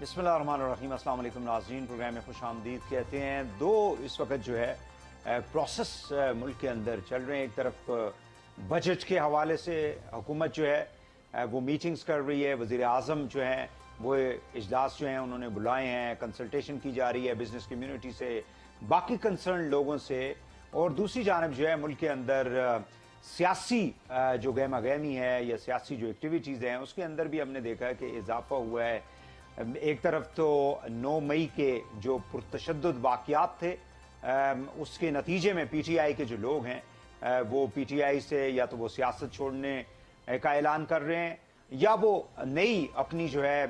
بسم اللہ الرحمن الرحیم۔ السلام علیکم ناظرین، پروگرام میں خوش آمدید کہتے ہیں۔ دو اس وقت جو ہے پروسیس ملک کے اندر چل رہے ہیں۔ ایک طرف بجٹ کے حوالے سے حکومت جو ہے وہ میٹنگز کر رہی ہے، وزیر اعظم جو ہیں وہ اجلاس جو ہیں انہوں نے بلائے ہیں، کنسلٹیشن کی جا رہی ہے بزنس کمیونٹی سے، باقی کنسرن لوگوں سے، اور دوسری جانب جو ہے ملک کے اندر سیاسی جو گہما گہمی ہے یا سیاسی جو ایکٹیویٹیز ہیں اس کے اندر بھی ہم نے دیکھا ہے کہ اضافہ ہوا ہے۔ ایک طرف تو 9 مئی کے جو پرتشدد واقعات تھے اس کے نتیجے میں پی ٹی آئی کے جو لوگ ہیں وہ پی ٹی آئی سے یا تو وہ سیاست چھوڑنے کا اعلان کر رہے ہیں یا وہ نئی اپنی جو ہے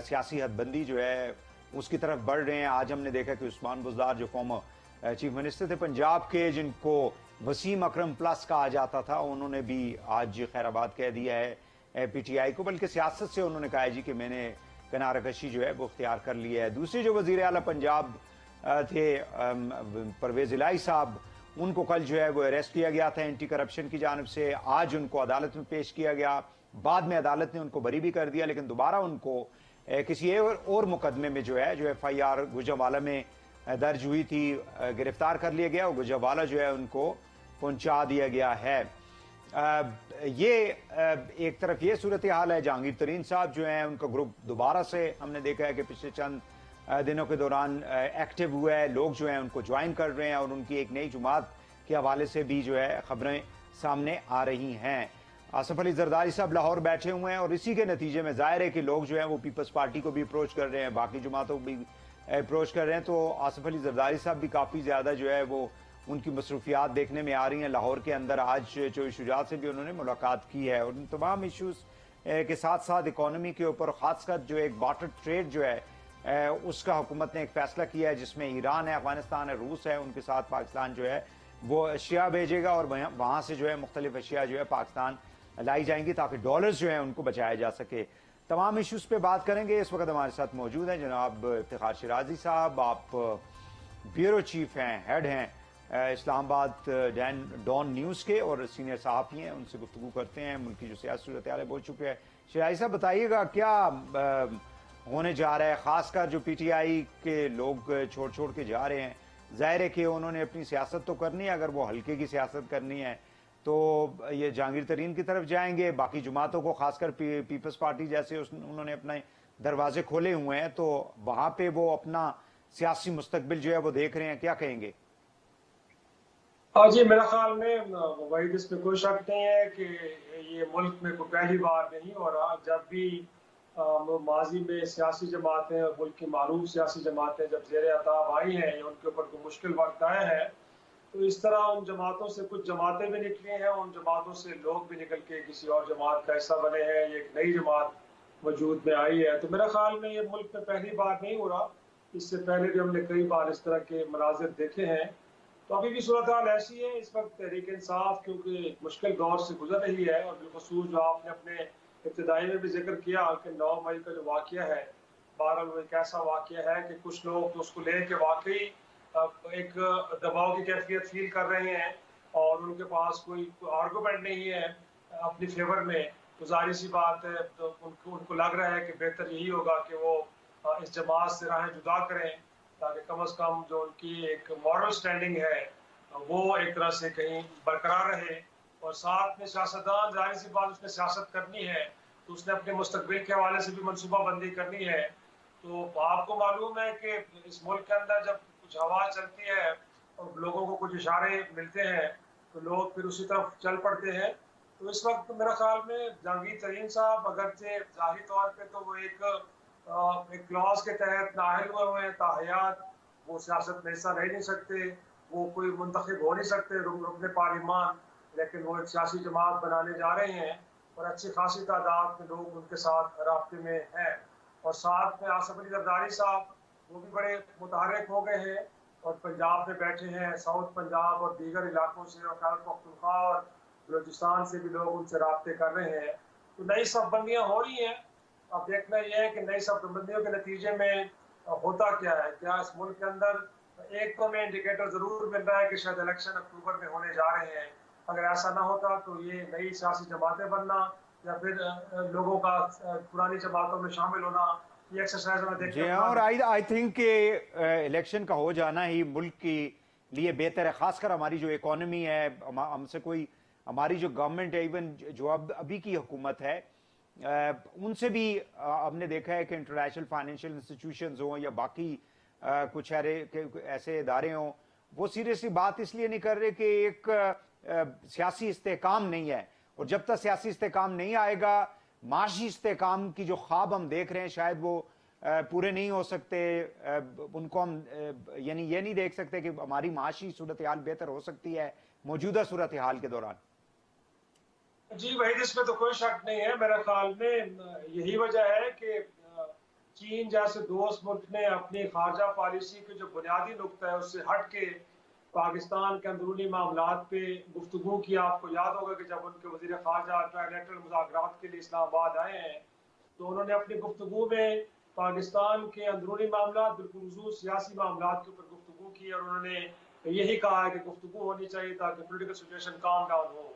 سیاسی حد بندی جو ہے اس کی طرف بڑھ رہے ہیں۔ آج ہم نے دیکھا کہ عثمان بزدار جو فارمر چیف منسٹر تھے پنجاب کے، جن کو وسیم اکرم پلس کہا جاتا تھا، انہوں نے بھی آج خیر آباد کہہ دیا ہے پی ٹی آئی کو، بلکہ سیاست سے انہوں نے کہا ہے جی کہ میں نے کنارہ کشی جو ہے وہ اختیار کر لی ہے۔ دوسرے جو وزیر اعلیٰ پنجاب تھے پرویز الہی صاحب، ان کو کل جو ہے وہ اریسٹ کیا گیا تھا اینٹی کرپشن کی جانب سے۔ آج ان کو عدالت میں پیش کیا گیا، بعد میں عدالت نے ان کو بری بھی کر دیا، لیکن دوبارہ ان کو کسی اور مقدمے میں جو ہے ایف آئی آر گوجرانوالہ میں درج ہوئی تھی، گرفتار کر لیا گیا اور گوجرانوالہ جو ہے ان کو پہنچا دیا گیا ہے۔ یہ ایک طرف یہ صورتحال ہے۔ جہانگیر ترین صاحب جو ہیں ان کا گروپ دوبارہ سے ہم نے دیکھا ہے کہ پچھلے چند دنوں کے دوران ایکٹیو ہوا ہے، لوگ جو ہیں ان کو جوائن کر رہے ہیں اور ان کی ایک نئی جماعت کے حوالے سے بھی جو ہے خبریں سامنے آ رہی ہیں۔ آصف علی زرداری صاحب لاہور بیٹھے ہوئے ہیں اور اسی کے نتیجے میں ظاہر ہے کہ لوگ جو ہیں وہ پیپلز پارٹی کو بھی اپروچ کر رہے ہیں، باقی جماعتوں کو بھی اپروچ کر رہے ہیں۔ تو آصف علی زرداری صاحب بھی کافی زیادہ جو ہے وہ ان کی مصروفیات دیکھنے میں آ رہی ہیں لاہور کے اندر۔ آج چوئی شجاعت سے بھی انہوں نے ملاقات کی ہے اور ان تمام ایشوز کے ساتھ ساتھ اکانومی کے اوپر، خاص کر جو ایک بارٹر ٹریڈ جو ہے اس کا حکومت نے ایک فیصلہ کیا ہے جس میں ایران ہے، افغانستان ہے، روس ہے، ان کے ساتھ پاکستان جو ہے وہ اشیاء بھیجے گا اور وہاں سے جو ہے مختلف اشیاء جو ہے پاکستان لائی جائیں گی تاکہ ڈالرز جو ہیں ان کو بچایا جا سکے۔ تمام ایشوز پہ بات کریں گے۔ اس وقت ہمارے ساتھ موجود ہیں جناب افتخار شیرازی صاحب، آپ بیورو چیف ہیں، ہیڈ ہیں اسلام آباد ڈان نیوز کے اور سینئر صحافی ہیں، ان سے گفتگو کرتے ہیں۔ ملک کی جو سیاسی صورتحال ہے بول چکے ہیں۔ شیرازی صاحب بتائیے گا کیا ہونے جا رہا ہے، خاص کر جو پی ٹی آئی کے لوگ چھوڑ کے جا رہے ہیں؟ ظاہر ہے کہ انہوں نے اپنی سیاست تو کرنی ہے، اگر وہ ہلکے کی سیاست کرنی ہے تو یہ جہانگیر ترین کی طرف جائیں گے، باقی جماعتوں کو خاص کر پیپلز پارٹی جیسے انہوں نے اپنے دروازے کھولے ہوئے ہیں، تو وہاں پہ وہ اپنا سیاسی مستقبل جو ہے وہ دیکھ رہے ہیں، کیا کہیں گے؟ ہاں جی، میرا خیال میں وحید اس میں کوئی شک نہیں ہے کہ یہ ملک میں کوئی پہلی بار نہیں ہو رہا۔ جب بھی ماضی میں سیاسی جماعتیں اور ملک کی معروف سیاسی جماعتیں جب زیر عتاب آئی ہیں یا ان کے اوپر کوئی مشکل وقت آئے ہیں تو اس طرح ان جماعتوں سے کچھ جماعتیں بھی نکلی ہیں، ان جماعتوں سے لوگ بھی نکل کے کسی اور جماعت کا حصہ بنے ہیں، یہ ایک نئی جماعت وجود میں آئی ہے۔ تو میرا خیال میں یہ ملک میں پہلی بار نہیں ہو رہا، اس سے پہلے بھی ہم نے کئی بار اس طرح کے مناظر دیکھے ہیں۔ تو ابھی بھی صورتحال ایسی ہے اس وقت، تحریک انصاف کیونکہ ایک مشکل دور سے گزر رہی ہے، اور بالخصوص جو آپ نے اپنے ابتدائی میں بھی ذکر کیا کہ 9 مئی کا جو واقعہ ہے، بہرحال وہ ایک ایسا واقعہ ہے کہ کچھ لوگ اس کو لے کے واقعی ایک دباؤ کی کیفیت فیل کر رہے ہیں اور ان کے پاس کوئی آرگومنٹ نہیں ہے اپنی فیور میں۔ تو ظاہر سی بات ہے تو ان کو لگ رہا ہے کہ بہتر یہی ہوگا کہ وہ اس جماعت سے راہیں جدا کریں تاکہ کم از کم جو ان کی ایک مورل سٹینڈنگ ہے وہ ایک طرح سے کہیں برقرار رہے۔ اور ساتھ میں سیاستدان، ظاہر سی بات اس نے سیاست کرنی ہے تو اس نے اپنے مستقبل کے حوالے سے بھی منصوبہ بندی کرنی ہے۔ تو آپ کو معلوم ہے کہ اس ملک کے اندر جب کچھ ہوا چلتی ہے اور لوگوں کو کچھ اشارے ملتے ہیں تو لوگ پھر اسی طرف چل پڑتے ہیں۔ تو اس وقت میرا خیال میں جہانگیر ترین صاحب اگرچہ ظاہری طور پہ تو وہ ایک کلاس کے تحت نااہل ہوئے ہیں، تاحیات وہ سیاست میں حصہ لے نہیں سکتے، وہ کوئی منتخب ہو نہیں سکتے رکن پارلیمان، لیکن وہ ایک سیاسی جماعت بنانے جا رہے ہیں اور اچھی خاصی تعداد میں لوگ ان کے ساتھ رابطے میں ہیں۔ اور ساتھ میں آصف علی زرداری صاحب وہ بھی بڑے متحرک ہو گئے ہیں اور پنجاب میں بیٹھے ہیں، ساؤتھ پنجاب اور دیگر علاقوں سے اور خیبر پختونخوا اور بلوچستان سے بھی لوگ ان سے رابطے کر رہے ہیں۔ تو نئی صف بندیاں ہو رہی ہیں۔ اب دیکھنا یہ ہے کہ نئی صف بندیوں کے نتیجے میں ہوتا کیا ہے، کیا اس ملک کے اندر ایک تو ہمیں انڈیکیٹر ضرور مل رہا ہے کہ شاید الیکشن اکتوبر میں ہونے جا رہے ہیں۔ اگر ایسا نہ ہوتا تو یہ نئی سیاسی جماعتیں بننا یا پھر لوگوں کا پرانی جماعتوں میں شامل ہونا ये एक्सरसाइज हमें देखने जी हाँ, और आई थिंक कि इलेक्शन का हो जाना ही मुल्क के लिए बेहतर है, खासकर हमारी जो इकोनॉमी है, हमसे कोई हमारी जो गवर्नमेंट है, इवन जो अब अभी की हुकूमत है, उनसे भी हमने देखा है कि इंटरनेशनल फाइनेंशियल इंस्टीट्यूशंस हों या बाकी कुछ ऐसे इदारे हों, वो सीरियसली बात इसलिए नहीं कर रहे कि एक सियासी इस्तेहकाम नहीं है, और जब तक सियासी इस्तेहकाम नहीं आएगा, माशी इस्तेहकाम की जो ख्वाब हम देख रहे हैं शायद वो पूरे नहीं हो सकते। उनको हम यानी ये नहीं देख सकते कि हमारी माशी सूरत हाल बेहतर हो सकती है मौजूदा सूरत हाल के दौरान। जी वही, इसमें तो कोई शक नहीं है। मेरे ख्याल में यही वजह है कि चीन जैसे दोस्त मुल्क ने अपनी खारजा पॉलिसी के जो बुनियादी नुकता है उससे हट के पाकिस्तान के अंदरूनी मामलात पे गुफ्तगू की। आपको याद होगा कि जब उनके वज़ीर ख़ारजा ट्राइलेटरल मुज़ाकरात के लिए इस्लामाबाद आए हैं तो उन्होंने अपनी गुफ्तगू में पाकिस्तान के अंदरूनी मामला बिलखुसूस सियासी मामलात के ऊपर गुफ्तगू की, और उन्होंने यही कहा है कि गुफ्तगू होनी चाहिए ताकि पोलिटिकल सिचुएशन काम डाउन हो।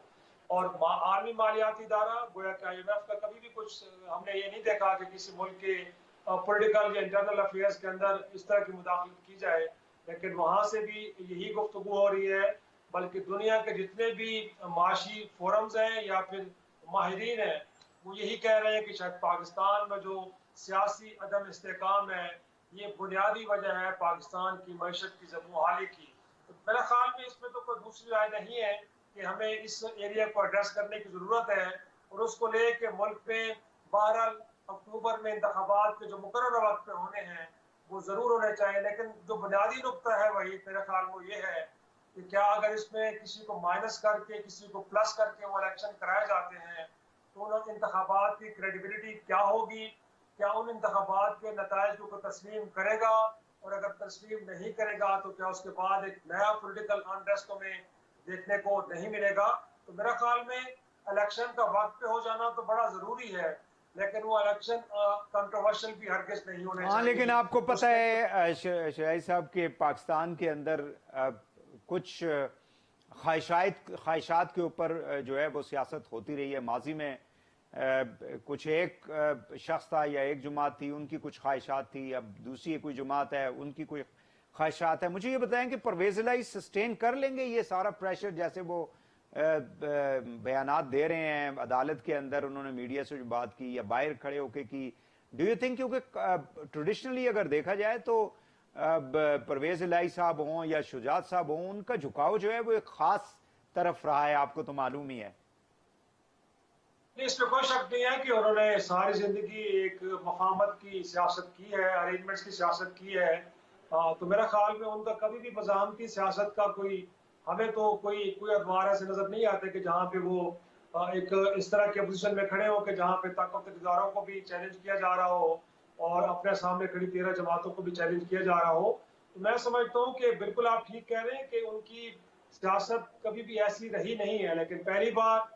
और आलमी मालियाती इदारा गोया कि IMF का कभी भी कुछ हमने ये नहीं देखा कि किसी मुल्क के पॉलिटिकल या इंटरनल अफेयर्स के अंदर इस तरह की मुदाखलत की जाए, लेकिन वहाँ से भी यही गुफ्तगू हो रही है। बल्कि दुनिया के जितने भी माशी फोरम्स हैं या फिर माहिरीन हैं वो यही कह रहे हैं कि शायद पाकिस्तान में जो सियासी अदम इस्तेकाम है ये बुनियादी वजह है पाकिस्तान की मईशत की जमूहाली की। तो मेरे ख्याल में इसमें तो कोई दूसरी राय नहीं है कि हमें इस एरिया को एड्रेस करने की ज़रूरत है, और उसको ले के मुल्क में बहरहाल अक्टूबर में इंतखाबात के जो मुकर्रर वक्त पे होने हैं वो ज़रूर होने चाहिए। लेकिन जो बुनियादी नुकता है वही मेरे ख्याल में ये है कि क्या अगर इसमें किसी को माइनस करके किसी को प्लस करके वो इलेक्शन कराए जाते हैं तो उन इंतखाबात की क्रेडिबिलिटी क्या होगी, क्या उन इंतखाबात के नताइज को तस्लीम करेगा, और अगर तस्लीम नहीं करेगा तो क्या उसके बाद एक नया पोलिटिकल अनरेस्ट हमें देखने को नहीं मिलेगा। तो मेरा ख्याल में इलेक्शन का वक्त पे हो जाना तो बड़ा जरूरी है, लेकिन वो इलेक्शन कंट्रोवर्शियल भी हरगिज नहीं होने हाँ, चाहिए। लेकिन आपको पता है शराई साहब के पाकिस्तान के अंदर कुछ ख्वाहिशात के ऊपर जो है वो सियासत होती रही है। माजी में कुछ एक शख्स था या एक जमात थी, उनकी कुछ ख्वाहिशात थी, अब दूसरी कोई जमात है उनकी कोई ख्वाहिशात है। मुझे ये बताएं कि परवेज इलाही सस्टेन कर लेंगे ये सारा प्रेशर, जैसे वो बयानात दे रहे हैं अदालत के अंदर, उन्होंने मीडिया से जो बात की या बाहर खड़े होके की। डू यू थिंक, क्योंकि ट्रेडिशनली अगर देखा जाए तो परवेज इलाही साहब हों या शुजात साहब हों, उनका झुकाव जो है वो एक खास तरफ रहा है, आपको तो मालूम ही है। इसमें कोई शक नहीं है कि उन्होंने सारी जिंदगी एक मफाहमत की सियासत की है, अरेंजमेंट्स की सियासत की है। तो मेरा ख्याल में उनका कभी भी मज़ाहमती सियासत का कोई हमें तो कोई कोई अखबार ऐसे नजर नहीं आते कि जहाँ पे वो एक इस तरह की अपोजिशन में खड़े हो कि जहाँ पे ताकत इदारों को भी चैलेंज किया जा रहा हो और अपने सामने खड़ी 13 जमातों को भी चैलेंज किया जा रहा हो। तो मैं समझता हूँ कि बिल्कुल आप ठीक कह रहे हैं कि उनकी सियासत कभी भी ऐसी रही नहीं है, लेकिन पहली बार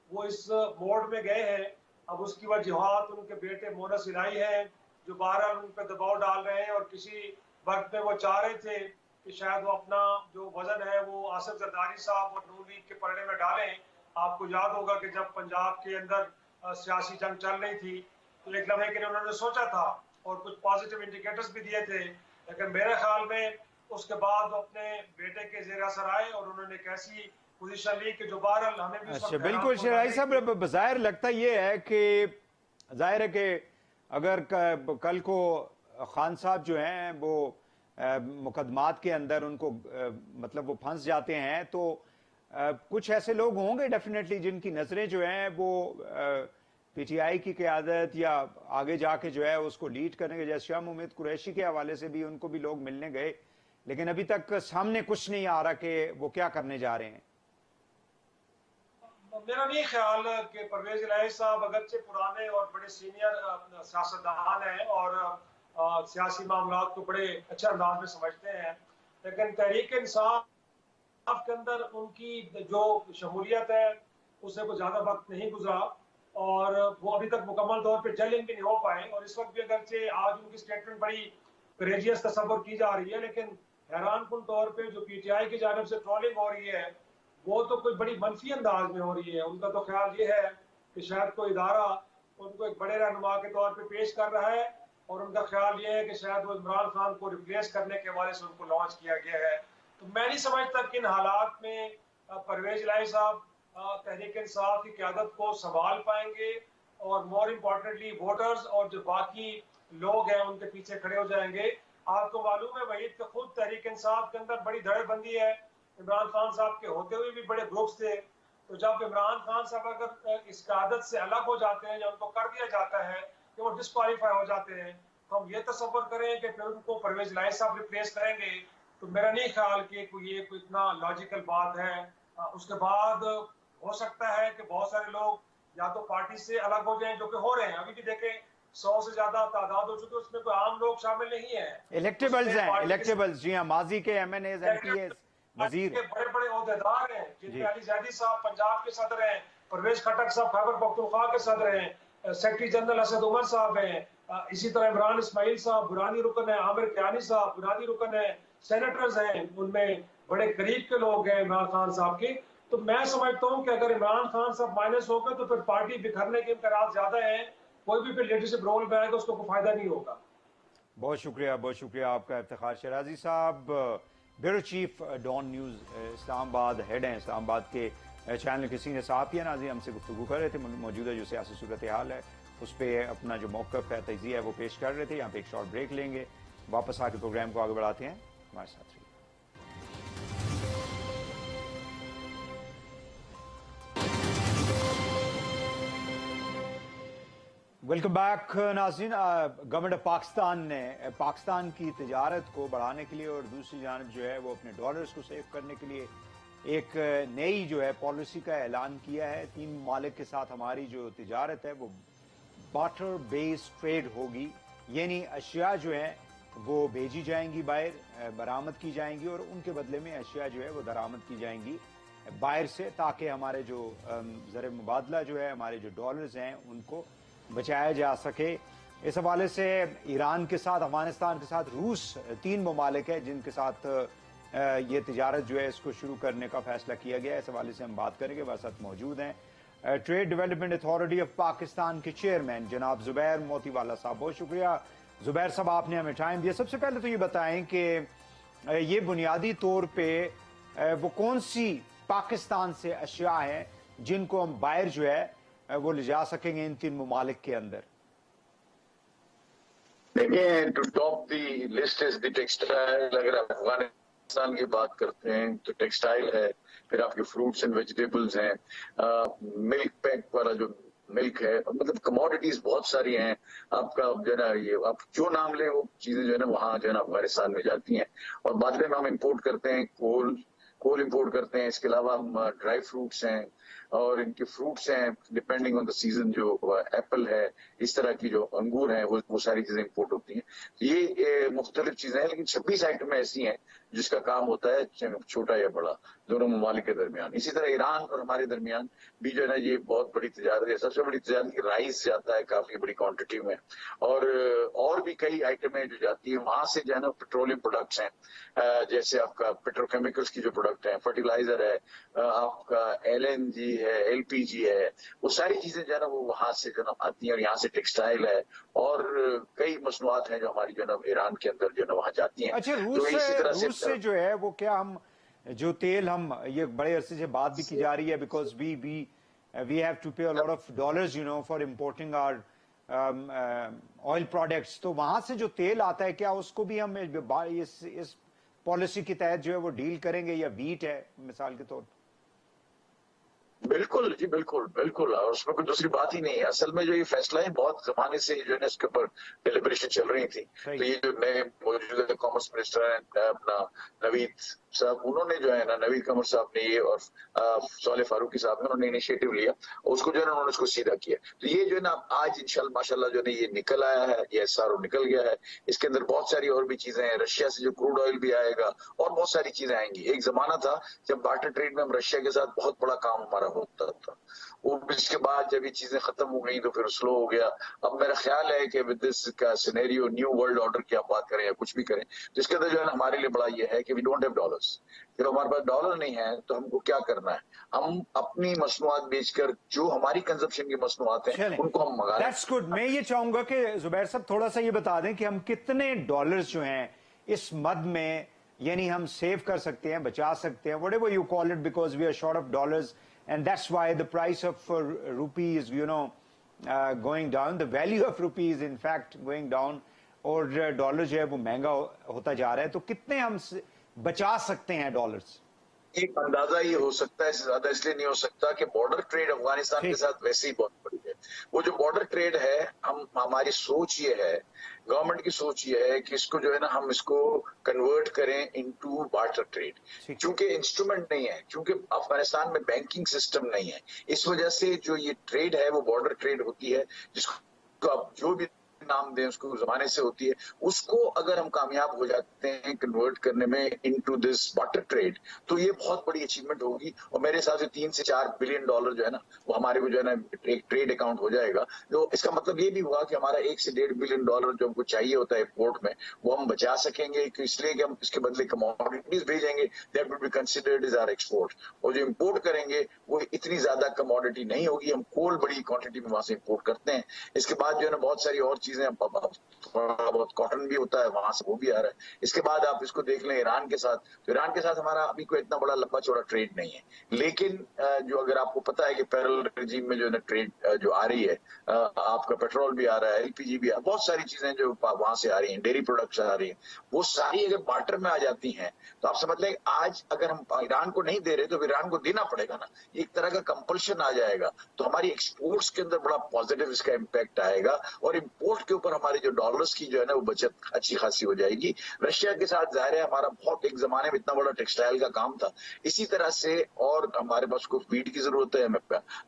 वो इस मोड में गए हैं। अब उसकी वजूहत उनके बेटे मोनस इलाही हैं जो बारह उन पर दबाव डाल रहे हैं, और किसी वक्त में वो चाह रहे थे कि शायद वो अपना जो वजन है वो आसिफ जरदारी साहब और नून लीग के पलड़े में डालें। आपको याद होगा कि जब पंजाब के अंदर सियासी जंग चल रही थी तो एक लम्हे के लिए उन्होंने सोचा था और कुछ पॉजिटिव इंडिकेटर्स भी दिए थे, लेकिन मेरे ख्याल में उसके बाद वो अपने बेटे के जेर असर आए और उन्होंने एक ऐसी पोजीशन ली कि जो बहरहाल हमें भी अच्छा, बिल्कुल शराई साहब, बज़ाहिर लगता ये है कि जाहिर है कि अगर कल को खान साहब जो हैं वो मुकदमात के अंदर उनको मतलब वो फंस जाते हैं तो कुछ ऐसे लोग होंगे डेफिनेटली जिनकी नज़रें जो हैं वो PTI की क़यादत या आगे जाके जो है उसको लीड करने के, जैसे शाह उम्मीद कुरैशी के हवाले से भी उनको भी लोग मिलने गए, लेकिन अभी तक सामने कुछ नहीं आ रहा कि वो क्या करने जा रहे हैं। मेरा नहीं ख्याल कि परवेज इलाही साहब अगरचे पुराने और बड़े सीनियर सियासतदान हैं और सियासी मामलात को बड़े अच्छे अंदाज में समझते हैं, लेकिन तहरीक इंसाफ के अंदर उनकी जो शमूलियत है उससे कुछ ज़्यादा वक्त नहीं गुजरा और वो अभी तक मुकम्मल तौर पर जेल इन भी नहीं हो पाए। और इस वक्त भी अगरचे आज उनकी स्टेटमेंट बड़ी करेजियस तस्वर की जा रही है, लेकिन हैरानकुन तौर पर जो PTI की जानिब से ट्रोलिंग हो रही है वो तो कोई बड़ी मनफी अंदाज में हो रही है। उनका तो ख्याल ये है कि शायद कोई इदारा उनको एक बड़े रहनुमा के तौर पे पेश कर रहा है اور ان کا خیال یہ ہے کہ شاید وہ عمران خان کو ریپلیس کرنے کے حوالے سے ان کو لانچ کیا گیا ہے. تو میں نہیں سمجھتا کہ ان حالات میں پرویز الہی صاحب تحریک انصاف کی قیادت کو سنبھال پائیں گے, اور مور امپورٹنٹلی ووٹرز اور جو باقی لوگ ہیں ان کے پیچھے کھڑے ہو جائیں گے. آپ کو معلوم ہے وحید کہ خود تحریک انصاف کے اندر بڑی دھڑے بندی ہے, عمران خان صاحب کے ہوتے ہوئے بھی بڑے گروپس تھے. تو جب عمران خان صاحب اگر اس قیادت سے الگ ہو جاتے ہیں یا ان کو کر دیا جاتا ہے کہ وہ ڈسکوالیفائی ہو جاتے ہیں, تو ہم یہ تصور کریں کہ پھر ان کو پرویز الہی صاحب ریپلیس کریں گے, تو میرا نہیں خیال کہ یہ کوئی اتنا لاجیکل بات ہے. اس کے بعد ہو سکتا ہے کہ بہت سارے لوگ یا تو پارٹی سے الگ ہو جائیں, جو کہ ہو رہے ہیں. ابھی بھی دیکھیں 100 سے زیادہ تعداد ہو چکی ہے, اس میں کوئی عام لوگ شامل نہیں ہیں. الیکٹیبلز ہیں, الیکٹیبلز, جی ہاں, ماضی کے MNAs, MPAs, وزیر, بڑے بڑے عہدیدار ہیں جن جی, میں علی زیدی صاحب پنجاب کے صدر ہیں, پرویز خٹک صاحب خیبر پختونخوا کے صدر ہیں, سیکرٹری جنرل اسد عمر صاحب ہیں, اسی طرح عمران اسماعیل صاحب برانی رکن ہیں, عامر کیانی صاحب برانی رکن ہیں, سینیٹرز ہیں, ان میں بڑے قریب کے لوگ ہیں عمران خان صاحب کے. تو میں سمجھتا ہوں کہ اگر عمران خان صاحب مائنس ہو گئے تو پھر پارٹی بکھرنے کے امکانات زیادہ ہیں. کوئی بھی پھر لیڈرشپ رول میں آئے گا اس کو کوئی فائدہ نہیں ہوگا. بہت شکریہ, بہت شکریہ آپ کا افتخار شیرازی صاحب, بیورو چیف ڈان نیوز اسلام آباد, ہیڈ ہیں اسلام آباد کے چینل کے سینئر صحافی ہیں. ناظرین ہم سے گفتگو کر رہے تھے, موجودہ جو سیاسی صورتحال ہے اس پہ اپنا جو موقف ہے, تجزیہ ہے, وہ پیش کر رہے تھے. یہاں پہ ایک شارٹ بریک لیں گے, واپس آ کے پروگرام کو آگے بڑھاتے ہیں. ہمارے ساتھ رہیے. ویلکم بیک ناظرین. گورنمنٹ آف پاکستان نے پاکستان کی تجارت کو بڑھانے کے لیے اور دوسری جانب جو ہے وہ اپنے ڈالرز کو سیو کرنے کے لیے ایک نئی جو ہے پالیسی کا اعلان کیا ہے. 3 ممالک کے ساتھ ہماری جو تجارت ہے وہ بارٹر بیس ٹریڈ ہوگی, یعنی اشیاء جو ہیں وہ بھیجی جائیں گی باہر, برآمد کی جائیں گی, اور ان کے بدلے میں اشیاء جو ہے وہ درآمد کی جائیں گی باہر سے, تاکہ ہمارے جو زر مبادلہ جو ہے, ہمارے جو ڈالرز ہیں ان کو بچایا جا سکے. اس حوالے سے ایران کے ساتھ, افغانستان کے ساتھ, روس 3 ممالک ہیں جن کے ساتھ یہ تجارت جو ہے اس کو شروع کرنے کا فیصلہ کیا گیا ہے. اس حوالے سے ہم بات کریں گے. ہمارے ساتھ موجود ہیں trade development authority of Pakistan کے چیئرمین جناب زبیر موتی والا صاحب. بہت شکریہ زبیر صاحب, آپ نے ہمیں ٹائم دیا. سب سے پہلے تو یہ بتائیں کہ یہ بنیادی طور پہ وہ کون سی پاکستان سے اشیاء ہیں جن کو ہم باہر جو ہے وہ لے جا سکیں گے ان 3 ممالک کے اندر؟ دیکھیں, to top the list is the textile. اگر آپ افغانستان کی بات کرتے ہیں تو ٹیکسٹائل ہے, پھر آپ کے فروٹس اینڈ ویجیٹیبلز ہیں, ملک پیک والا جو ملک ہے, مطلب کموڈیٹیز بہت ساری ہیں. آپ کا جو ہے نا, یہ آپ جو نام لیں وہ چیزیں جو ہے نا وہاں جو ہے نا افغانستان میں جاتی ہیں. اور بعد میں ہم امپورٹ کرتے ہیں کول امپورٹ کرتے ہیں. اس کے علاوہ ہم ڈرائی فروٹس ہیں اور ان کے فروٹس ہیں ڈپینڈنگ آن دا سیزن, جو ایپل ہے, اس طرح کی جو انگور ہیں, وہ ساری چیزیں امپورٹ ہوتی ہیں. یہ مختلف چیزیں ہیں, لیکن 26 آئٹمیں ایسی ہیں جس کا کام ہوتا ہے چھوٹا یا بڑا دونوں ممالک کے درمیان. اسی طرح ایران اور ہمارے درمیان بھی جو ہے نا یہ بہت بڑی تجارت ہے. سب سے بڑی تجارت رائس جاتا ہے کافی بڑی کوانٹٹی میں, اور بھی کئی آئٹمیں جو جاتی ہیں وہاں سے جو ہے نا پیٹرولیم پروڈکٹس ہیں, جیسے آپ کا پیٹروکیمیکلس کی جو پروڈکٹ ہیں, فرٹیلائزر ہے, آپ کا LNG ہے, LPG ہے, وہ ساری چیزیں جو ہے نا وہ وہاں سے جو ہے نا آتی ہیں. اور یہاں سے ٹیکسٹائل ہے اور کئی مصنوعات ہیں جو ہماری جو ہے نا ایران کے اندر جو ہے نا وہاں جاتی ہیں. اچھا, تو اسی طرح روس سے جو ہے وہ کیا ہم جو تیل, ہم یہ بڑے عرصے سے بات بھی کی جا رہی ہے because we have to pay a lot of dollars for importing our oil products, تو وہاں سے جو تیل آتا ہے کیا اس کو بھی ہم اس پالیسی کے تحت جو ہے وہ ڈیل کریں گے, یا ویٹ ہے مثال کے طور پر؟ بالکل جی, بالکل بالکل, اور اس میں کوئی دوسری بات ہی نہیں ہے. اصل میں جو یہ فیصلہ ہے بہت زمانے سے جو ہے نا اس کے اوپر ڈیلیبریشن چل رہی تھی. تو یہ جو نئے موجودہ کامرس منسٹر ہیں اپنا نوید صاحب, انہوں نے جو ہے نا, نوید قمر صاحب نے یہ, اور صالح فاروقی صاحب نے, انہوں نے انیشیٹو لیا اور اس کو جو ہے نا انہوں نے اس کو سیدھا کیا. تو یہ جو ہے نا آج انشاءاللہ ماشاءاللہ جو ہے نا یہ نکل آیا ہے, یہ SRO نکل گیا ہے. اس کے اندر بہت ساری اور بھی چیزیں ہیں. رشیا سے جو کروڈ آئل بھی آئے گا اور بہت ساری چیزیں آئیں گی. ایک زمانہ تھا جب بارٹر ٹریڈ میں ہم رشیا کے ساتھ بہت بڑا کام ہمارا ہوتا تھا, وہ بھی इसके बाद जब ये चीजें खत्म हो गई तो फिर स्लो हो गया। अब मेरा ख्याल है कि विद दिस का सिनेरियो, न्यू वर्ल्ड ऑर्डर की आप बात करें या कुछ भी करें, तो इसके अंदर जो है ना हमारे लिए बड़ा ये है कि वी डोंट हैव डॉलर्स। जब हमारे पास डॉलर नहीं है तो हमको क्या करना है, हम अपनी मसनूआत बेचकर जो हमारी कंजप्शन की मसनूआत हैं चलें, उनको हम मंगा लें। That's good. मैं ये चाहूंगा कि जुबैर साहब थोड़ा सा ये बता दें कि हम कितने डॉलर्स जो हैं इस मद में यानी हम सेव कर सकते हैं, बचा सकते हैं, whatever you call it, because we are short of dollars and that's why the price of rupee is going down, the value of rupee is in fact going down, और डॉलर जो है वो महंगा होता जा रहा है। तो कितने हम बचा सकते हैं डॉलर्स? एक अंदाजा ये हो सकता है, ज्यादा इसलिए नहीं हो सकता कि बॉर्डर ट्रेड अफगानिस्तान के साथ वैसे ही बहुत बड़ी है। वो जो बॉर्डर ट्रेड है, हमारी सोच ये है, गवर्नमेंट की सोच ये है कि इसको जो है ना हम इसको कन्वर्ट करें इनटू बार्टर ट्रेड। क्योंकि इंस्ट्रूमेंट नहीं है, क्योंकि अफगानिस्तान में बैंकिंग सिस्टम नहीं है, इस वजह से जो ये ट्रेड है वो बॉर्डर ट्रेड होती है, जिसको आप जो भी नाम दें उसको जमाने से होती है। उसको अगर हम कामयाब हो जाते हैं कन्वर्ट करने में इनटू दिस बार्टर ट्रेड, तो ये बहुत बड़ी अचीवमेंट होगी। और मेरे हिसाब से 3 से 4 बिलियन डॉलर जो है ना वो हमारे को जो है ना एक ट्रेड अकाउंट हो जाएगा। तो इसका मतलब ये भी हुआ कि हमारा 1 से 1.5 बिलियन डॉलर जो हमको चाहिए होता है पोर्ट में, वो हम बचा सकेंगे, इसलिए कि हम इसके बदले कमोडिटीज भेजेंगे, that will be considered as our export. और जो इम्पोर्ट करेंगे वो इतनी ज्यादा कमोडिटी नहीं होगी, हम कोल बड़ी क्वांटिटी में वहां से इम्पोर्ट करते हैं। इसके बाद जो है ना बहुत सारी और चीजें, थोड़ा बहुत कॉटन भी होता है वहां से, वो भी आ रहा है। इसके बाद आप इसको देख लें ईरान के साथ, तो ईरान के साथ हमारा अभी कोई इतना बड़ा लंबा चौड़ा ट्रेड नहीं है, लेकिन जो अगर आपको पता है कि पैरेलल रेजिम में जो है ना ट्रेड जो आ रही है, आपका पेट्रोल भी आ रहा है, एलपीजी भी आ रहा है, बहुत सारी चीजें जो वहां से आ रही हैं, डेयरी प्रोडक्ट्स आ रही हैं, वो सारी अगर बार्टर में आ जाती हैं तो आप समझ लें आज अगर हम ईरान को नहीं दे रहे तो ईरान को देना पड़ेगा ना, एक तरह का कंपल्शन आ जाएगा। तो हमारी एक्सपोर्ट्स के अंदर बड़ा पॉजिटिव इसका इम्पैक्ट आएगा, और इम्पोर्ट के ऊपर हमारी जो डॉलर्स की जो है ना वो बचत अच्छी खासी हो जाएगी। रशिया के साथ जाहिर है हमारा बहुत एक जमाने में इतना बड़ा टेक्सटाइल का काम था, इसी तरह से और हमारे पास को फीड की जरूरत है,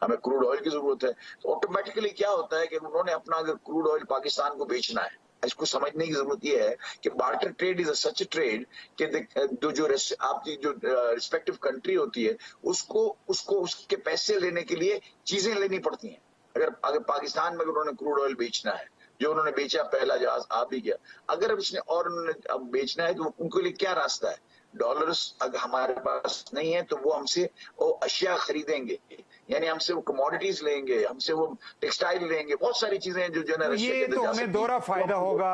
हमें क्रूड ऑयल की जरूरत है। तो ऑटोमेटिकली क्या होता है कि उन्होंने अपना अगर क्रूड ऑयल पाकिस्तान को बेचना है, इसको समझने की जरूरत यह है कि barter trade is such trade कि जो आपकी जो रिस्पेक्टिव कंट्री होती है उसको उसके पैसे लेने के लिए चीजें लेनी पड़ती हैं। अगर पाकिस्तान में उन्होंने क्रूड ऑयल बेचना है, जो उन्होंने बेचा पहला जहाज आ भी गया, अगर अब इसने और उन्होंने अब बेचना है तो उनके लिए क्या रास्ता है? डॉलर्स अगर हमारे पास नहीं है तो वो हमसे वो अशिया खरीदेंगे, यानी हमसे वो कमोडिटीज लेंगे, हमसे वो टेक्सटाइल लेंगे, बहुत सारी चीजें हैं जो ना ये तो हमें दोहरा फायदा होगा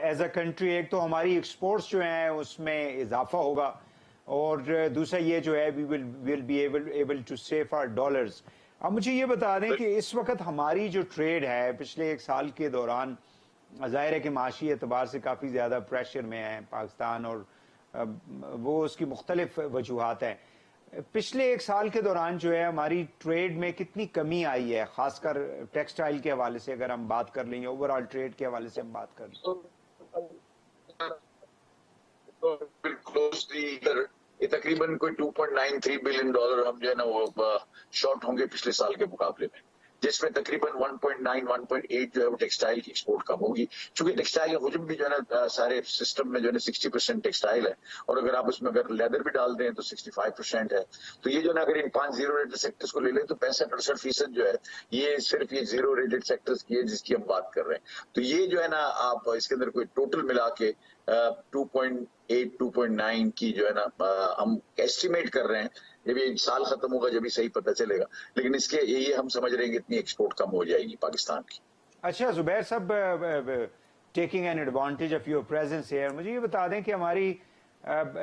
एज अ कंट्री। एक तो हमारी एक्सपोर्ट्स जो हैं उसमें इजाफा होगा, और दूसरा ये जो है we will be able to save our dollars. अब मुझे ये बता दें कि इस वक्त हमारी जो ट्रेड है पिछले 1 साल के दौरान जाहिर है कि माशी एतबार से काफ़ी ज़्यादा प्रेशर में है पाकिस्तान, और वो उसकी मुख्तलिफ वजूहात हैं। पिछले 1 साल के दौरान जो है हमारी ट्रेड में कितनी कमी आई है, खासकर टेक्सटाइल के हवाले से अगर हम बात कर लें, ओवरऑल ट्रेड के हवाले से हम बात कर लें? ये तकरीबन कोई 2.93 बिलियन डॉलर हम जो है ना वो शॉर्ट होंगे पिछले साल के मुकाबले में, जिसमें तकरीबन 1.8 जो है वो टेक्सटाइल की एक्सपोर्ट कम होगी। क्योंकि टेक्सटाइल का हुजूम भी जो है ना सारे सिस्टम में जो है ना 60% टेक्सटाइल है, और अगर आप उसमें अगर लेदर भी डाल दें तो 65% है। तो ये जो ना अगर इन 5 जीरो रेटेड सेक्टर्स को ले लें तो 65-68% जो है ये सिर्फ ये जीरो रेटेड सेक्टर्स की है जिसकी हम बात कर रहे हैं। तो ये जो है ना आप इसके अंदर कोई टोटल मिला के 2.8 2.9 की जो है ना हम एस्टिमेट कर रहे हैं। जब ये साल खत्म होगा जब भी सही पता चलेगा, लेकिन इसके ये हम समझ रहे हैं कि इतनी एक्सपोर्ट कम हो जाएगी पाकिस्तान की। अच्छा जुबैर साहब, taking an advantage of your presence here, मुझे ये बता दें कि हमारी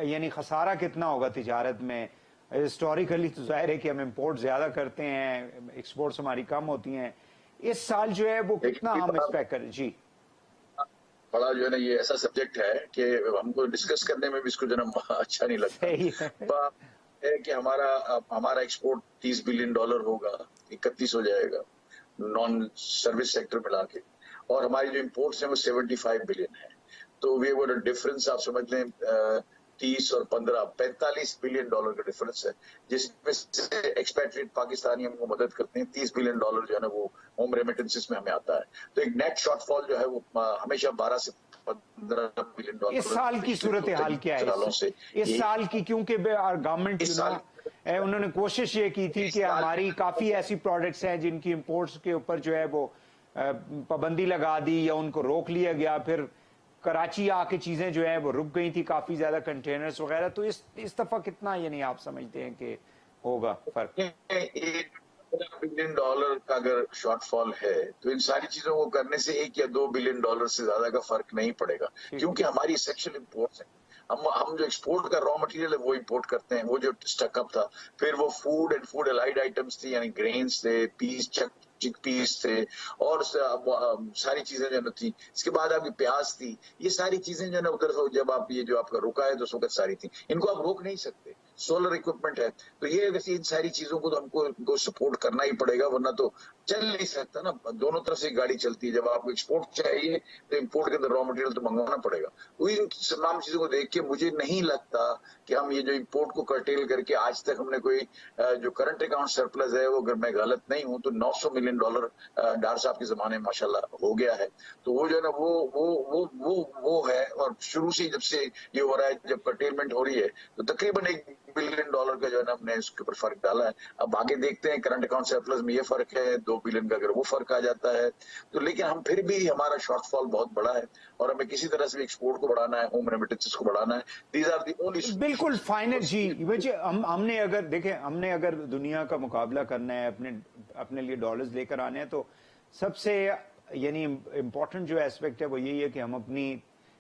यानी खसारा कितना होगा तिजारत में? हिस्टोरिकली तो जाहिर है कि हम इम्पोर्ट ज्यादा करते हैं, एक्सपोर्ट्स हमारी कम होती हैं। इस साल जो है वो कितना हम एक्सपेक्ट करें? जी, बड़ा जो है ना ये ऐसा सब्जेक्ट है कि हमको डिस्कस करने में भी इसको जो है अच्छा नहीं लगता है कि हमारा एक्सपोर्ट 30 बिलियन डॉलर होगा, 31 हो जाएगा नॉन सर्विस सेक्टर मिला के, और हमारी जो इम्पोर्ट्स हैं वो 75 बिलियन है। तो वे वो डिफरेंस आप समझ लें 30 और 15 $45 बिलियन का डिफरेंस है, जिसमें से एक्सपैट्रिएट पाकिस्तानी हमको मदद करते हैं। $30 बिलियन जो है ना वो होम रेमिटेंसेस में हमें आता है। तो एक नेट शॉर्टफॉल जो है वो हमेशा 12 से $15 बिलियन इस साल की सूरत हाल क्या है? इस साल की, क्योंकि गवर्नमेंट उन्होंने कोशिश ये की थी कि हमारी काफी ऐसी प्रोडक्ट्स हैं जिनकी इंपोर्ट्स के ऊपर जो है वो पाबंदी लगा दी या उनको रोक लिया गया, फिर कराची आके चीजें जो है वो रुक गई थी, काफी ज्यादा कंटेनर्स वगैरह। तो इस दफा कितना यानी आप समझते हैं कि होगा फर्क? $1 बिलियन का अगर शॉर्टफॉल है तो इन सारी चीजों को करने से $1 या $2 बिलियन से ज्यादा का फर्क नहीं पड़ेगा, क्योंकि हमारी एसेंशियल इंपोर्ट्स है। हम जो एक्सपोर्ट का रॉ मटेरियल है वो इंपोर्ट करते हैं, वो जो स्टकअप था, फिर वो food and food allied items थी, यानी ग्रेन्स थे, पीस चिक पीस थे और सारी चीजें जो थी। इसके बाद आपकी प्याज थी, ये सारी चीजें जो है उधर जब आप ये जो आपका रुका है तो उस वक्त सारी थी, इनको आप रोक नहीं सकते। सोलर इक्विपमेंट है, तो ये वैसे इन सारी चीजों को तो हमको इनको सपोर्ट करना ही पड़ेगा, वरना तो चल नहीं सकता ना। दोनों तरफ से गाड़ी चलती है, जब आपको एक्सपोर्ट चाहिए तो इंपोर्ट के अंदर रॉ मटेरियल तो मंगवाना पड़ेगा। तो इन तमाम चीजों को देख के मुझे नहीं लगता कि हम ये जो इंपोर्ट को कर्टेल करके आज तक हमने कोई जो करंट अकाउंट सरप्लस है वो, अगर मैं गलत नहीं हूं तो $900 मिलियन डार साहब के जमाने में माशाल्लाह हो गया है। तो वो जो है ना वो है, और शुरू से जब से ये हो रहा है, जब कर्टेलमेंट हो रही है तो तकरीबन $1 बिलियन का जो है ना हमने इसके ऊपर फर्क डाला है। अब आगे देखते हैं करंट अकाउंट सरप्लस में ये फर्क है $2 बिलियन का, अगर वो फर्क आ जाता है तो, लेकिन हम फिर भी हमारा शॉर्टफॉल बहुत बड़ा है और हमें किसी तरह से एक्सपोर्ट को बढ़ाना है, होम रेमिटेंसेस को बढ़ाना है। These are the only. बिल्कुल फाइनल जी, हमने अगर देखें, हमने अगर दुनिया का मुकाबला करना है, अपने लिए डॉलर्स लेकर आने हैं, तो सबसे यानी इंपॉर्टेंट जो एस्पेक्ट है वो यही है कि हम अपनी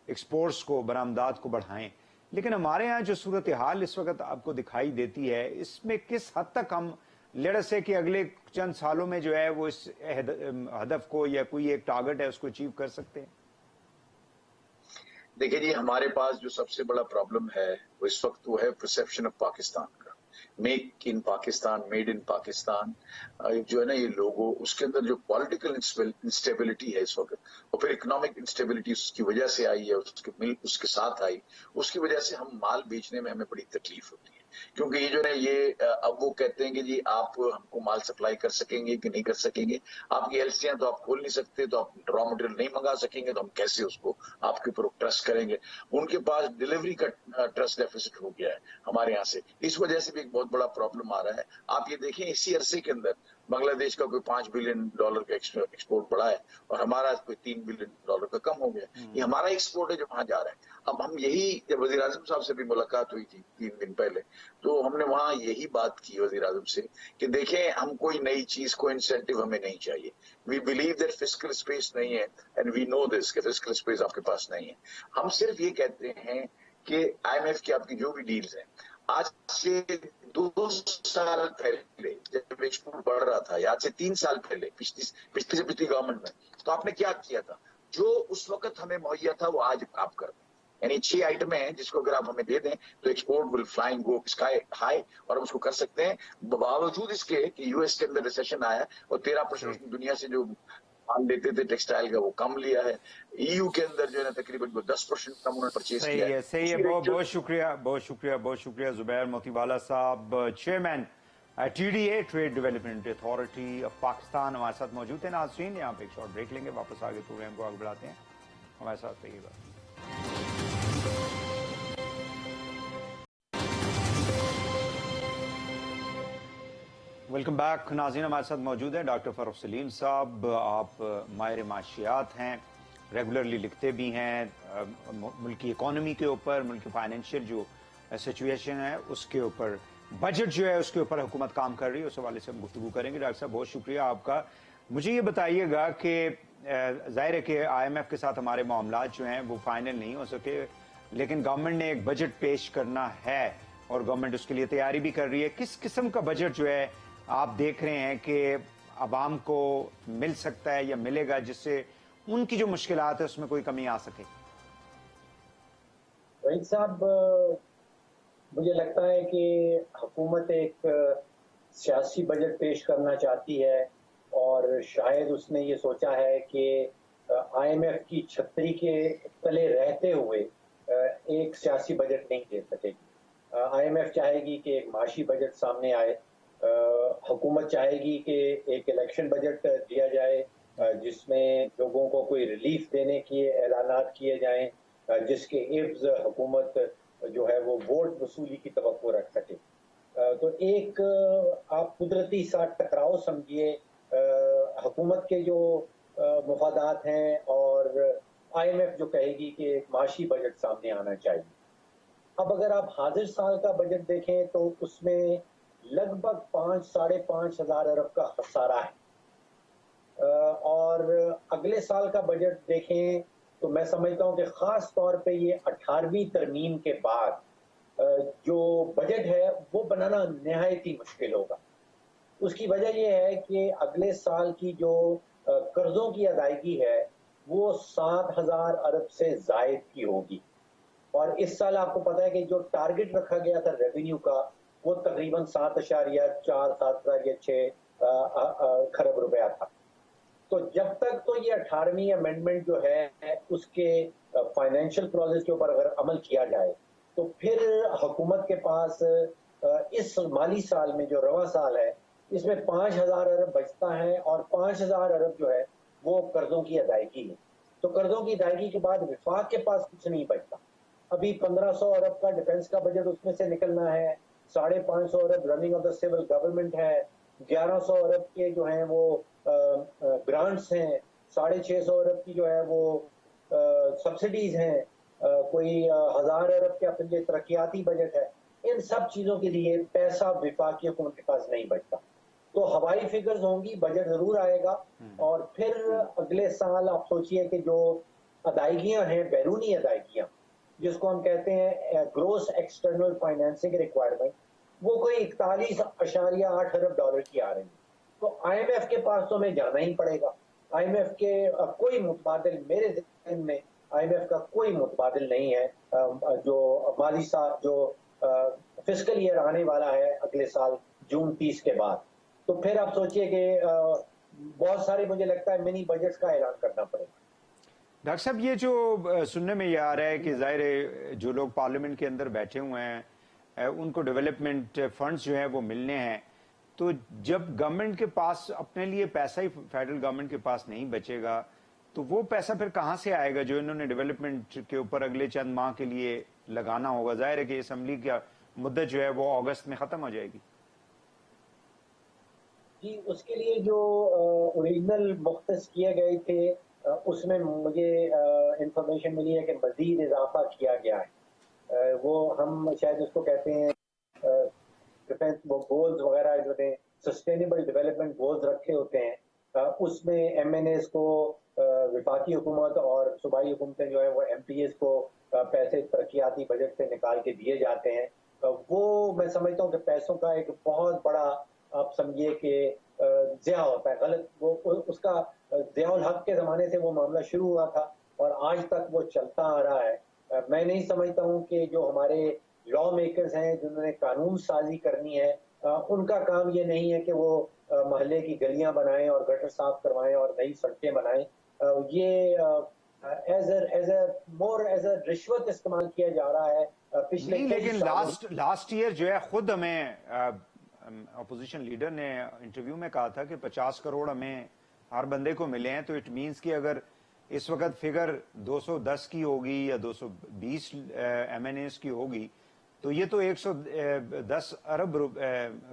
एक्सपोर्ट्स को, बरामदात को बढ़ाएं। लेकिन हमारे यहाँ जो सूरत हाल इस वक्त आपको दिखाई देती है, इसमें किस हद तक हम लड़ से कि अगले चंद सालों में जो है वो इस हदफ को या कोई एक टारगेट है उसको अचीव कर सकते हैं? देखिए जी, हमारे पास जो सबसे बड़ा प्रॉब्लम है वो इस वक्त वो है परसेप्शन ऑफ पाकिस्तान का। Make in Pakistan, made in Pakistan जो है ना ये लोगो, उसके अंदर जो पॉलिटिकल इंस्टेबिलिटी है इस वक्त, और फिर इकोनॉमिक इंस्टेबिलिटी उसकी वजह से आई है, उसके साथ आई, उसकी वजह से हम माल बेचने में हमें बड़ी तकलीफ होती है। क्योंकि ये जो है ये अब वो कहते हैं कि जी आप हमको माल सप्लाई कर सकेंगे कि नहीं कर सकेंगे, आपकी एलसीआं तो आप खोल नहीं सकते, तो आप रॉ मटेरियल नहीं मंगा सकेंगे, तो हम कैसे उसको आपके ऊपर ट्रस्ट करेंगे। उनके पास डिलीवरी का ट्रस्ट डेफिसिट हो गया है हमारे यहाँ से, इस वजह से भी एक बहुत बड़ा प्रॉब्लम आ रहा है। आप ये देखें इसी अरसे के अंदर बांग्लादेश का कोई $5 बिलियन का एक्सपोर्ट बढ़ा है और हमारा कोई $3 बिलियन का कम हो गया। ये हमारा एक्सपोर्ट है जो वहां जा रहा है। अब हम यही, जब वजीर आजम साहब से भी मुलाकात हुई थी 3 दिन पहले, तो हमने वहां यही बात की वजीर आजम से कि देखें हम कोई नई चीज को इंसेंटिव हमें नहीं चाहिए। We believe that fiscal space नहीं है एंड वी नो दिस कि फिस्कल स्पेस आपके पास नहीं है। हम सिर्फ ये कहते हैं कि IMF की आपकी जो भी डील्स हैं, आज से 2 साल पहले जब एक्सपोर्ट बढ़ रहा था, या आज से 3 साल पहले पिछली गवर्नमेंट में, तो आपने क्या किया था? जो उस वक्त हमें मुहैया था वो आज आप कर दें। यानी 6 आइटमें हैं जिसको अगर आप हमें दे दें तो export will flying go sky high, और हम उसको कर सकते हैं। बावजूद इसके कि यूएस के अंदर रिसेशन आया और 13% दुनिया से जो माल लेते थे टेक्सटाइल का वो कम लिया है। EU के अंदर जो है ना तकरीबन 10% कम उन्होंने परचेज किया है। सही है। बहुत शुक्रिया जुबैर मोतीवाला साहब, chairman TDA trade development authority of Pakistan, हमारे साथ मौजूद है। नाज़रीन, यहाँ पे एक शॉर्ट ब्रेक लेंगे, वापस आगे प्रोग्राम को आगे बढ़ाते हैं। हमारे साथ रहिएगा। Welcome back. नाज़रीन, हमारे साथ मौजूद हैं डॉक्टर फ़ारूक सलीम साहब। आप माहिर माशियात हैं, रेगुलरली लिखते भी हैं मुल्क की इकॉनमी के ऊपर, मुल्क की फाइनेंशियल जो सिचुएशन है उसके ऊपर, बजट जो है उसके ऊपर हुकूमत काम कर रही है, उस हवाले से हम गुफ्तगू करेंगे। डॉक्टर साहब, बहुत शुक्रिया आपका। मुझे ये बताइएगा कि ज़ाहिर है कि IMF के साथ हमारे मामलात जो हैं वो फाइनल नहीं हो सके, लेकिन गवर्नमेंट ने एक बजट पेश करना है और गवर्नमेंट उसके लिए तैयारी भी कर रही है। किस किस्म का बजट जो है आप देख रहे हैं कि अवाम को मिल सकता है या मिलेगा, जिससे उनकी जो मुश्किलात है उसमें कोई कमी आ सके? वहीद साहब, मुझे लगता है कि हुकूमत एक सियासी बजट पेश करना चाहती है और शायद उसने ये सोचा है कि IMF की छतरी के तले रहते हुए ایک سیاسی بجٹ نہیں دے سکے گی. IMF چاہے گی کہ ایک معاشی بجٹ سامنے آئے, حکومت چاہے گی کہ ایک الیکشن بجٹ دیا جائے جس میں لوگوں کو کوئی ریلیف دینے کے اعلانات کیے جائیں, جس کے عوض حکومت جو ہے وہ ووٹ وصولی کی توقع رکھ سکے. تو ایک آپ قدرتی سا ٹکراؤ سمجھیے حکومت کے جو مفادات ہیں اور IMF جو کہے گی کہ ایک معاشی بجٹ سامنے آنا چاہیے. اب اگر آپ حاضر سال کا بجٹ دیکھیں تو اس میں لگ بھگ 5-5.5 ہزار ارب کا خسارہ ہے, اور اگلے سال کا بجٹ دیکھیں تو میں سمجھتا ہوں کہ خاص طور پہ یہ 18ویں ترمیم کے بعد جو بجٹ ہے وہ بنانا نہایت ہی مشکل ہوگا. اس کی وجہ یہ ہے کہ اگلے سال کی جو قرضوں کی ادائیگی ہے وہ 7,000 ارب سے زائد کی ہوگی, اور اس سال آپ کو پتا ہے کہ جو ٹارگٹ رکھا گیا تھا ریونیو کا وہ تقریباً 7.4-7.6 کھرب روپیہ تھا. تو جب تک تو یہ 18ویں امینڈمنٹ جو ہے اس کے فائنینشیل کلوزز کے اوپر اگر عمل کیا جائے تو پھر حکومت کے پاس اس مالی سال میں جو رواں سال ہے اس میں 5,000 ارب بچتا ہے, اور 5,000 ارب جو ہے وہ قرضوں کی ادائیگی ہے. تو قرضوں کی ادائیگی کے بعد وفاق کے پاس کچھ نہیں بچتا. ابھی 1,500 ارب کا ڈیفنس کا بجٹ اس میں سے نکلنا ہے, 550 ارب running of the civil government ہے, 1100 ارب کے جو ہیں وہ گرانٹس ہیں, 650 ارب کی جو ہے وہ سبسڈیز ہیں, کوئی 1,000 ارب کے اپنے ترقیاتی بجٹ ہے. ان سب چیزوں کے لیے پیسہ وفاقی حکومت کے پاس نہیں بچتا. تو ہوائی فگرز ہوں گی, بجٹ ضرور آئے گا, اور پھر اگلے سال آپ سوچئے کہ جو ادائیگیاں ہیں, بیرونی ادائیگیاں جس کو ہم کہتے ہیں گروس ایکسٹرنل فائنینسنگ ریکوائرمنٹ, وہ کوئی 41.8 ارب ڈالر کی آ رہی ہے. تو IMF کے پاس تو ہمیں جانا ہی پڑے گا. IMF کے کوئی متبادل میرے ذہن میں IMF کا کوئی متبادل نہیں ہے جو مالی سال جو فسکل ایئر آنے والا ہے اگلے سال جون 30 کے بعد. تو پھر آپ سوچئے کہ بہت سارے مجھے لگتا ہے منی بجٹس کا اعلان کرنا پڑے گا. ڈاکٹر صاحب یہ جو سننے میں یہ آ رہا ہے کہ ظاہر ہے جو لوگ پارلیمنٹ کے اندر بیٹھے ہوئے ہیں ان کو ڈیولپمنٹ فنڈز جو ہیں وہ ملنے ہیں, تو جب گورنمنٹ کے پاس اپنے لیے پیسہ ہی فیڈرل گورنمنٹ کے پاس نہیں بچے گا تو وہ پیسہ پھر کہاں سے آئے گا جو انہوں نے ڈیولپمنٹ کے اوپر اگلے چند ماہ کے لیے لگانا ہوگا؟ ظاہر ہے کہ اسمبلی کا مدت جو ہے وہ اگست میں ختم ہو جائے گی. جی, اس کے لیے جو اوریجنل مختص کیے گئے تھے اس میں مجھے انفارمیشن ملی ہے کہ مزید اضافہ کیا گیا ہے. وہ ہم شاید اس کو کہتے ہیں ڈیفنس گولز وغیرہ جو نے سسٹینیبل ڈیولپمنٹ گولز رکھے ہوتے ہیں, اس میں MNAs کو وفاقی حکومت اور صوبائی حکومتیں جو ہیں وہ MPAs کو پیسے ترقیاتی بجٹ سے نکال کے دیے جاتے ہیں. وہ میں سمجھتا ہوں کہ پیسوں کا ایک بہت بڑا آپ سمجھیے کہ ضیاع ہوتا ہے, غلط. وہ اس کا ضیاء الحق کے زمانے سے وہ معاملہ شروع ہوا تھا اور آج تک وہ چلتا آ رہا ہے. میں نہیں سمجھتا ہوں کہ جو ہمارے لا میکرز ہیں جنہوں نے قانون سازی کرنی ہے ان کا کام یہ نہیں ہے کہ وہ محلے کی گلیاں بنائیں اور گٹر صاف کروائیں اور نئی سڑکیں بنائیں. یہ ایز اے رشوت استعمال کیا جا رہا ہے پچھلے کئی لیکن سالوں. لاسٹ ایئر جو ہے خود ہمیں اپوزیشن لیڈر نے انٹرویو میں کہا تھا کہ 50 کروڑ ہمیں ہر بندے کو ملے ہیں, تو اٹ مینس کہ اگر اس وقت فگر 210 کی ہوگی یا 220 MNAs کی ہوگی تو یہ تو 110 ارب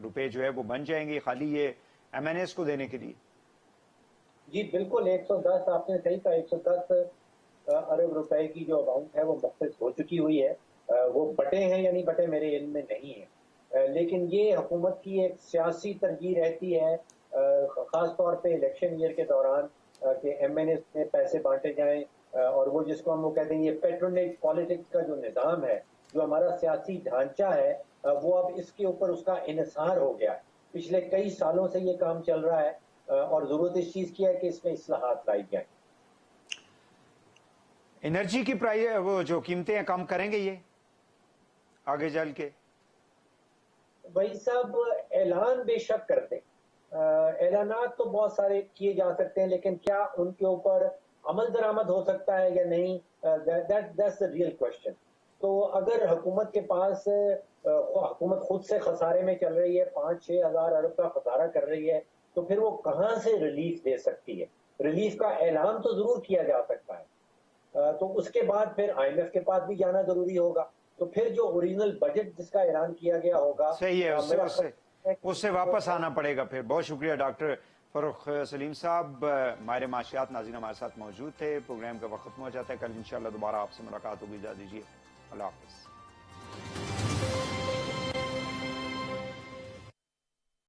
روپے جو ہے وہ بن جائیں گے خالی یہ MNAs کو دینے کے لیے. جی بالکل, 110 آپ نے صحیح کہا, 110 ارب روپے کی جو اماؤنٹ ہے وہ مختص ہو چکی ہوئی ہے. وہ بٹے ہیں یا نہیں بٹے میرے علم میں نہیں ہے, لیکن یہ حکومت کی ایک سیاسی ترجیح رہتی ہے خاص طور پہ الیکشن ایئر کے دوران کہ MNAs میں پیسے بانٹے جائیں, اور وہ جس کو ہم وہ کہتے ہیں یہ پیٹرونیج پالیٹکس کا جو نظام ہے, جو ہمارا سیاسی ڈھانچہ ہے, وہ اب اس کے اوپر اس کا انحصار ہو گیا ہے. پچھلے کئی سالوں سے یہ کام چل رہا ہے اور ضرورت اس چیز کی ہے کہ اس میں اصلاحات لائی جائیں. انرجی کی وہ جو قیمتیں کم کریں گے یہ آگے چل کے؟ بھائی صاحب اعلان بے شک کرتے ہیں, اعلانات تو بہت سارے کیے جا سکتے ہیں, لیکن کیا ان کے اوپر عمل درآمد ہو سکتا ہے یا نہیں, that's the real question. تو اگر حکومت کے پاس حکومت خود سے خسارے میں چل رہی ہے, 5-6 ہزار ارب کا خسارہ کر رہی ہے, تو پھر وہ کہاں سے ریلیف دے سکتی ہے؟ ریلیف کا اعلان تو ضرور کیا جا سکتا ہے, تو اس کے بعد پھر IMF کے پاس بھی جانا ضروری ہوگا. تو پھر جو اوریجنل بجٹ جس کا اعلان کیا گیا ہوگا, صحیح ہے, اس سے واپس آنا پڑے گا پھر. بہت شکریہ ڈاکٹر فروخ سلیم صاحب, ماہر معاشیات. ناظرین ہمارے ساتھ موجود تھے. پروگرام کا وقت ختم ہو جاتا ہے, کل انشاءاللہ دوبارہ آپ سے ملاقات ہوگی. اجازت دیجیے, اللہ حافظ.